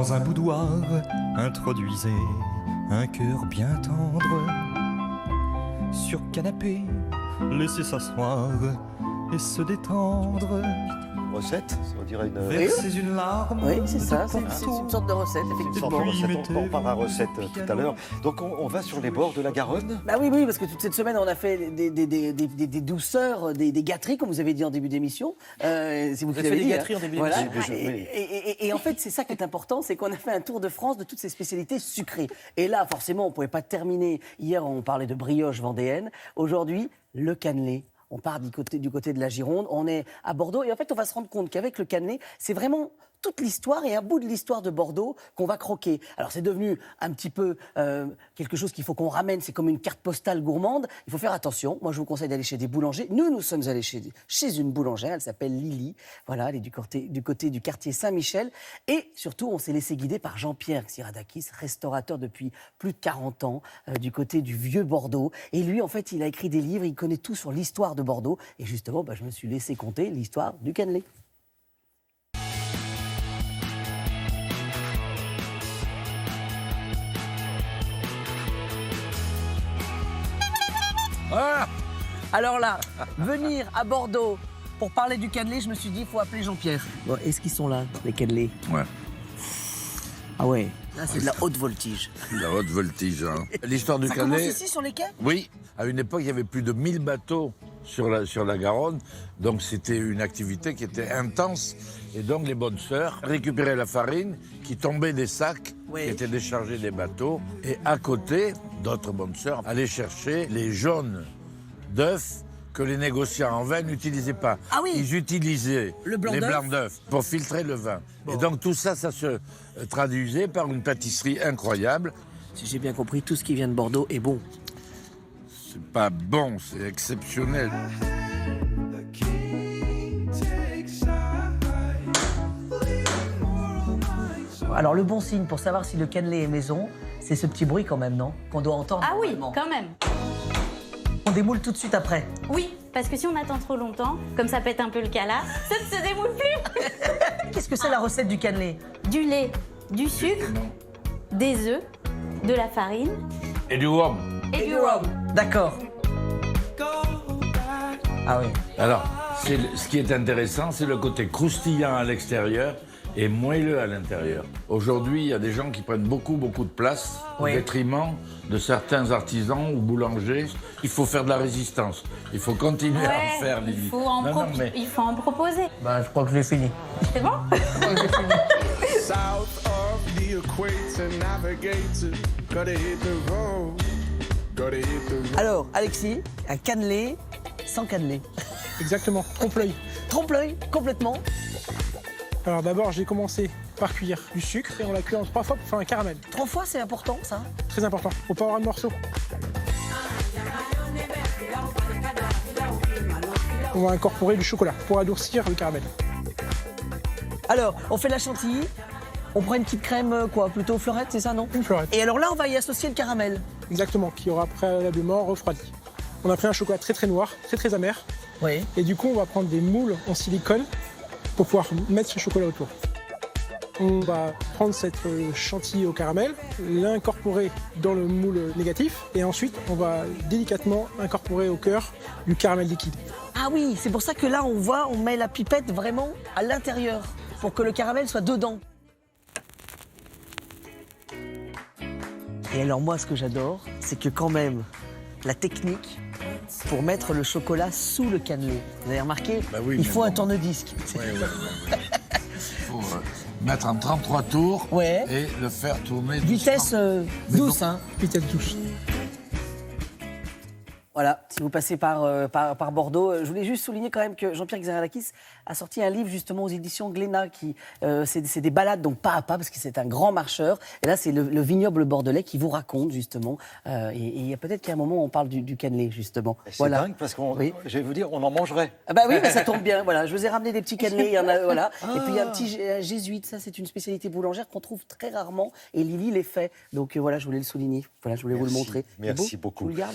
Dans un boudoir, introduisez un cœur bien tendre. Sur canapé, laissez s'asseoir et se détendre. Recette, on dirait une... Versez une larme. Oui, c'est ça, de c'est Porto. une sorte de recette, Une effectivement. sorte de recette, mettez on parlera recette le tout à piano. l'heure. Donc on va sur les bords de la Garonne. Bah oui, parce que toute cette semaine, on a fait des douceurs, des gâteries, comme vous avez dit en début d'émission. C'est vous qui avez fait l'avez des dit. gâteries en début Voilà. d'émission. Et en fait, c'est ça qui est important, c'est qu'on a fait un tour de France de toutes ces spécialités sucrées. Et là, forcément, on ne pouvait pas terminer. Hier, on parlait de brioche vendéenne. Aujourd'hui, le cannelé. On part du côté de la Gironde, on est à Bordeaux. Et en fait, on va se rendre compte qu'avec le cannelé, c'est vraiment toute l'histoire et un bout de l'histoire de Bordeaux qu'on va croquer. Alors, c'est devenu un petit peu quelque chose qu'il faut qu'on ramène. C'est comme une carte postale gourmande. Il faut faire attention. Moi, je vous conseille d'aller chez des boulangers. Nous sommes allés chez une boulangère. Elle s'appelle Lily. Voilà, elle est du côté du quartier Saint-Michel. Et surtout, on s'est laissé guider par Jean-Pierre Xiradakis, restaurateur depuis plus de 40 ans, du côté du vieux Bordeaux. Et lui, en fait, il a écrit des livres. Il connaît tout sur l'histoire de Bordeaux. Et justement, je me suis laissé conter l'histoire du cannelé. Ah, Alors là, venir à Bordeaux pour parler du cannelé, je me suis dit, il faut appeler Jean-Pierre. Bon, est-ce qu'ils sont là, les cannelés? ouais, Ah ouais, là c'est de la haute voltige. la haute voltige. Hein. L'histoire du Ça commence cannelé, ici sur les quais? oui. À une époque, il y avait plus de 1000 bateaux sur la Garonne. Donc, c'était une activité qui était intense. Et donc, les bonnes sœurs récupéraient la farine qui tombait des sacs Oui. qui étaient déchargés des bateaux. Et à côté, d'autres bonnes sœurs allaient chercher les jaunes d'œufs que les négociants en vin n'utilisaient pas. Ah oui. Ils utilisaient Le blanc les d'œuf. blancs d'œufs pour filtrer le vin. Et donc, tout ça, ça se traduisait par une pâtisserie incroyable. Si j'ai bien compris, tout ce qui vient de Bordeaux est bon. C'est pas bon, c'est exceptionnel. Alors le bon signe pour savoir si le cannelé est maison, c'est ce petit bruit quand même, non? Qu'on doit entendre. Ah oui, normalement. quand même. On démoule tout de suite après. Oui, parce que si on attend trop longtemps, comme ça pète un peu le cala, ça ne se démoule plus. Qu'est-ce que c'est la recette du cannelé? Du lait, du sucre, des œufs, de la farine Et du rhum. et du rhum. D'accord. Ah oui. Alors, ce qui est intéressant, c'est le côté croustillant à l'extérieur et moelleux à l'intérieur. Aujourd'hui, il y a des gens qui prennent beaucoup de place Oui. au détriment de certains artisans ou boulangers. Il faut faire de la résistance. Il faut continuer à en faire, Lily. il faut en, Non, mais il faut en proposer. Je crois que j'ai fini. C'est bon? South of the equator, navigator, gotta hit the road, gotta hit the road. Alors, Alexis, un cannelé sans cannelé. Exactement, trompe-l'œil. Trompe-l'œil, complètement. Alors d'abord, j'ai commencé par cuire du sucre et on l'a cuit en 3 fois pour faire un caramel. 3 fois, c'est important, ça. Très important, faut pas avoir de morceaux. On va incorporer du chocolat pour adoucir le caramel. Alors, on fait la chantilly. On prend une petite crème, plutôt fleurette, c'est ça, non? Une fleurette. Et alors là, on va y associer le caramel. Exactement, qui aura préalablement refroidi. On a pris un chocolat très noir, très amer. Oui. Et du coup, on va prendre des moules en silicone pour pouvoir mettre ce chocolat autour. On va prendre cette chantilly au caramel, l'incorporer dans le moule négatif et ensuite, on va délicatement incorporer au cœur du caramel liquide. Ah oui, c'est pour ça que là, on met la pipette vraiment à l'intérieur pour que le caramel soit dedans. Et alors moi, ce que j'adore, c'est que quand même, la technique pour mettre le chocolat sous le cannelé. Vous avez remarqué? Bah oui, il mais faut un bon. tourne-disque. ouais. Il faut mettre en 33 tours Ouais. et le faire tourner Vitesse doucement. douce, hein. Vitesse douce. Voilà, si vous passez par Bordeaux, je voulais juste souligner quand même que Jean-Pierre Xiradakis a sorti un livre justement aux éditions Glénat qui c'est des balades donc pas à pas parce que c'est un grand marcheur et là c'est le vignoble bordelais qui vous raconte justement et il y a peut-être qu'à un moment on parle du cannelé justement. C'est dingue parce qu'on, Oui. je vais vous dire, on en mangerait. Ah bah oui, bah ça tombe bien. Voilà, je vous ai ramené des petits cannelés, il y en a voilà. Et puis il y a un petit jésuite, ça c'est une spécialité boulangère qu'on trouve très rarement et Lily les fait. Donc voilà, je voulais le souligner. Voilà, je voulais vous le Merci. montrer. C'est Merci beau beaucoup. Je vous le garde.